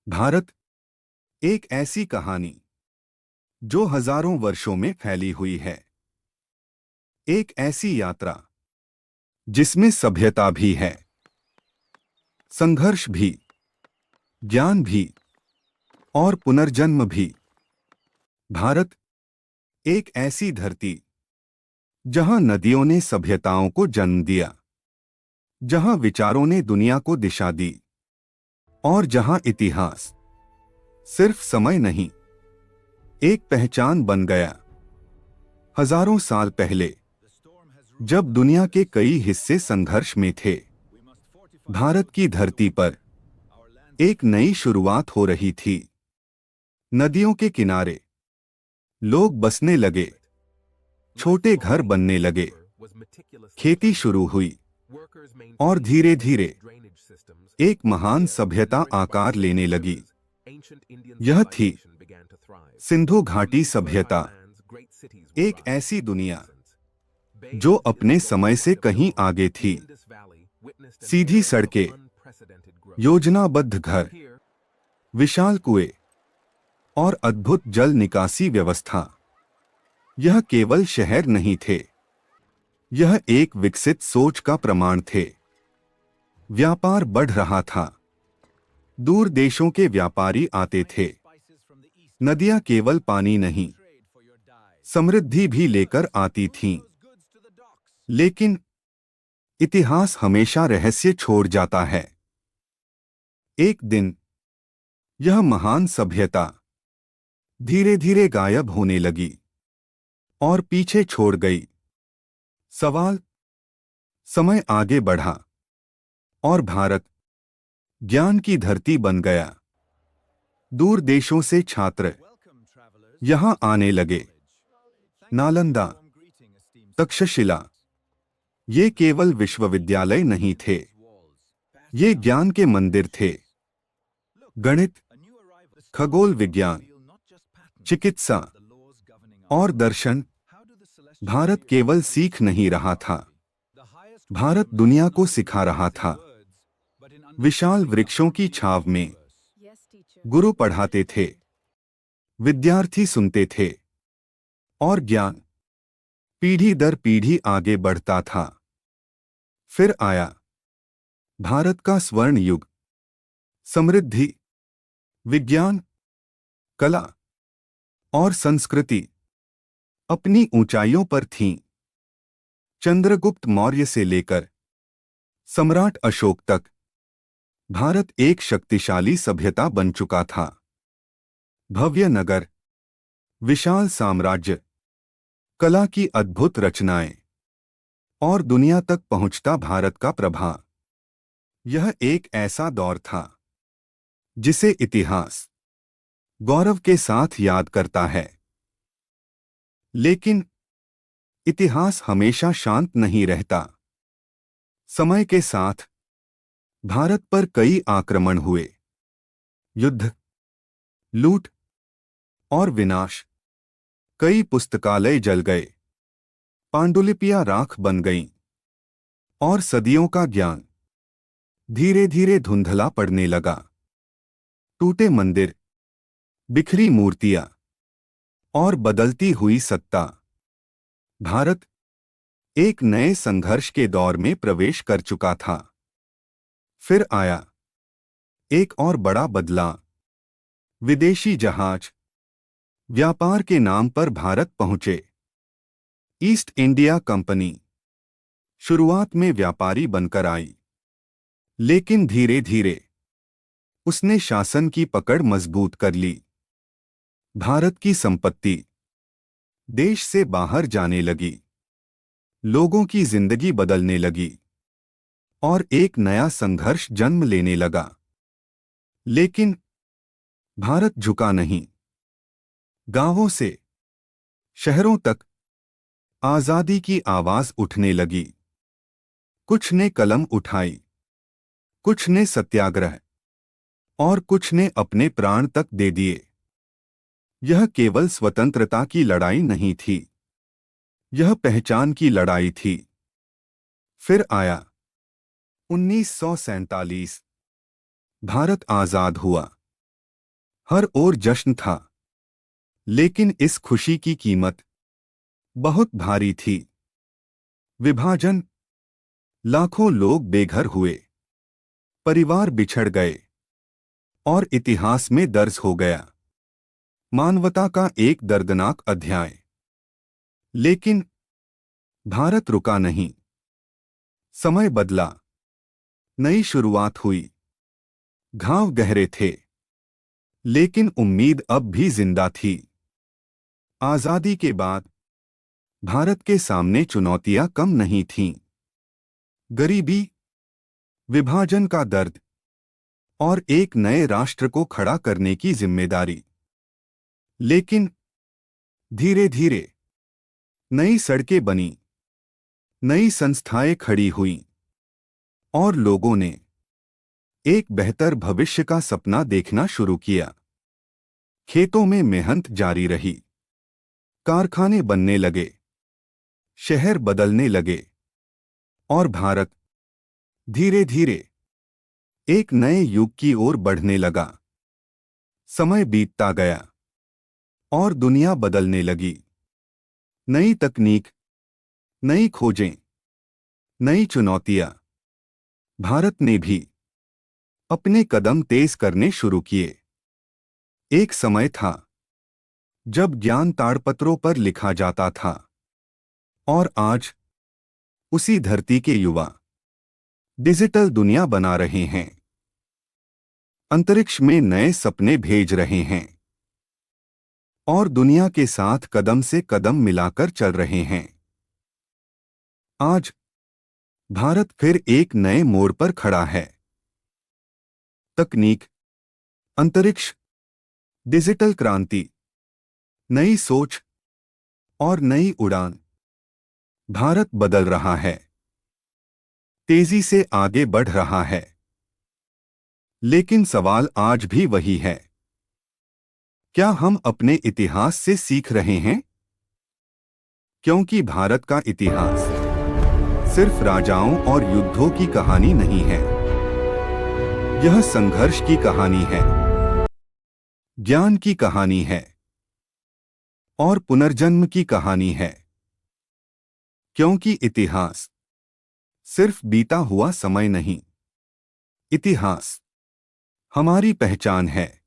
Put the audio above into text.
भारत एक ऐसी कहानी जो हजारों वर्षों में फैली हुई है। एक ऐसी यात्रा जिसमें सभ्यता भी है, संघर्ष भी, ज्ञान भी और पुनर्जन्म भी। भारत एक ऐसी धरती जहां नदियों ने सभ्यताओं को जन्म दिया, जहां विचारों ने दुनिया को दिशा दी और जहां इतिहास सिर्फ समय नहीं, एक पहचान बन गया। हजारों साल पहले जब दुनिया के कई हिस्से संघर्ष में थे, भारत की धरती पर एक नई शुरुआत हो रही थी। नदियों के किनारे लोग बसने लगे, छोटे घर बनने लगे, खेती शुरू हुई और धीरे धीरे एक महान सभ्यता आकार लेने लगी। यह थी सिंधु घाटी सभ्यता, एक ऐसी दुनिया जो अपने समय से कहीं आगे थी। सीधी सड़कें, योजनाबद्ध घर, विशाल कुएं और अद्भुत जल निकासी व्यवस्था। यह केवल शहर नहीं थे, यह एक विकसित सोच का प्रमाण थे। व्यापार बढ़ रहा था, दूर देशों के व्यापारी आते थे। नदियां केवल पानी नहीं, समृद्धि भी लेकर आती थीं। लेकिन इतिहास हमेशा रहस्य छोड़ जाता है। एक दिन यह महान सभ्यता धीरे धीरे गायब होने लगी और पीछे छोड़ गई। सवाल, समय आगे बढ़ा और भारत ज्ञान की धरती बन गया। दूर देशों से छात्र यहां आने लगे। नालंदा, तक्षशिला, ये केवल विश्वविद्यालय नहीं थे, ये ज्ञान के मंदिर थे। गणित, खगोल विज्ञान, चिकित्सा और दर्शन। भारत केवल सीख नहीं रहा था, भारत दुनिया को सिखा रहा था। विशाल वृक्षों की छाव में गुरु पढ़ाते थे, विद्यार्थी सुनते थे और ज्ञान पीढ़ी दर पीढ़ी आगे बढ़ता था। फिर आया भारत का स्वर्ण युग। समृद्धि, विज्ञान, कला और संस्कृति अपनी ऊंचाइयों पर थीं। चंद्रगुप्त मौर्य से लेकर सम्राट अशोक तक भारत एक शक्तिशाली सभ्यता बन चुका था। भव्य नगर, विशाल साम्राज्य, कला की अद्भुत रचनाएं और दुनिया तक पहुंचता भारत का प्रभाव। यह एक ऐसा दौर था जिसे इतिहास गौरव के साथ याद करता है। लेकिन इतिहास हमेशा शांत नहीं रहता। समय के साथ भारत पर कई आक्रमण हुए, युद्ध, लूट और विनाश। कई पुस्तकालय जल गए, पांडुलिपियां राख बन गईं और सदियों का ज्ञान धीरे धीरे धुंधला पड़ने लगा। टूटे मंदिर, बिखरी मूर्तियां और बदलती हुई सत्ता। भारत एक नए संघर्ष के दौर में प्रवेश कर चुका था। फिर आया एक और बड़ा बदलाव। विदेशी जहाज व्यापार के नाम पर भारत पहुंचे। ईस्ट इंडिया कंपनी शुरुआत में व्यापारी बनकर आई, लेकिन धीरे धीरे उसने शासन की पकड़ मजबूत कर ली। भारत की संपत्ति देश से बाहर जाने लगी, लोगों की जिंदगी बदलने लगी और एक नया संघर्ष जन्म लेने लगा। लेकिन भारत झुका नहीं। गांवों से शहरों तक आजादी की आवाज उठने लगी। कुछ ने कलम उठाई, कुछ ने सत्याग्रह और कुछ ने अपने प्राण तक दे दिए। यह केवल स्वतंत्रता की लड़ाई नहीं थी, यह पहचान की लड़ाई थी। फिर आया 1947। भारत आजाद हुआ। हर ओर जश्न था, लेकिन इस खुशी की कीमत बहुत भारी थी। विभाजन, लाखों लोग बेघर हुए, परिवार बिछड़ गए और इतिहास में दर्ज हो गया मानवता का एक दर्दनाक अध्याय। लेकिन भारत रुका नहीं। समय बदला, नई शुरुआत हुई। घाव गहरे थे, लेकिन उम्मीद अब भी जिंदा थी। आजादी के बाद भारत के सामने चुनौतियां कम नहीं थीं। गरीबी, विभाजन का दर्द और एक नए राष्ट्र को खड़ा करने की जिम्मेदारी। लेकिन धीरे धीरे नई सड़कें बनी, नई संस्थाएं खड़ी हुईं और लोगों ने एक बेहतर भविष्य का सपना देखना शुरू किया। खेतों में मेहनत जारी रही, कारखाने बनने लगे, शहर बदलने लगे और भारत धीरे धीरे एक नए युग की ओर बढ़ने लगा। समय बीतता गया और दुनिया बदलने लगी। नई तकनीक, नई खोजें, नई चुनौतियां। भारत ने भी अपने कदम तेज करने शुरू किए। एक समय था जब ज्ञान ताड़पत्रों पर लिखा जाता था और आज उसी धरती के युवा डिजिटल दुनिया बना रहे हैं, अंतरिक्ष में नए सपने भेज रहे हैं और दुनिया के साथ कदम से कदम मिलाकर चल रहे हैं। आज भारत फिर एक नए मोड़ पर खड़ा है। तकनीक, अंतरिक्ष, डिजिटल क्रांति, नई सोच और नई उड़ान। भारत बदल रहा है, तेजी से आगे बढ़ रहा है। लेकिन सवाल आज भी वही है, क्या हम अपने इतिहास से सीख रहे हैं? क्योंकि भारत का इतिहास सिर्फ राजाओं और युद्धों की कहानी नहीं है। यह संघर्ष की कहानी है, ज्ञान की कहानी है और पुनर्जन्म की कहानी है। क्योंकि इतिहास सिर्फ बीता हुआ समय नहीं, इतिहास हमारी पहचान है।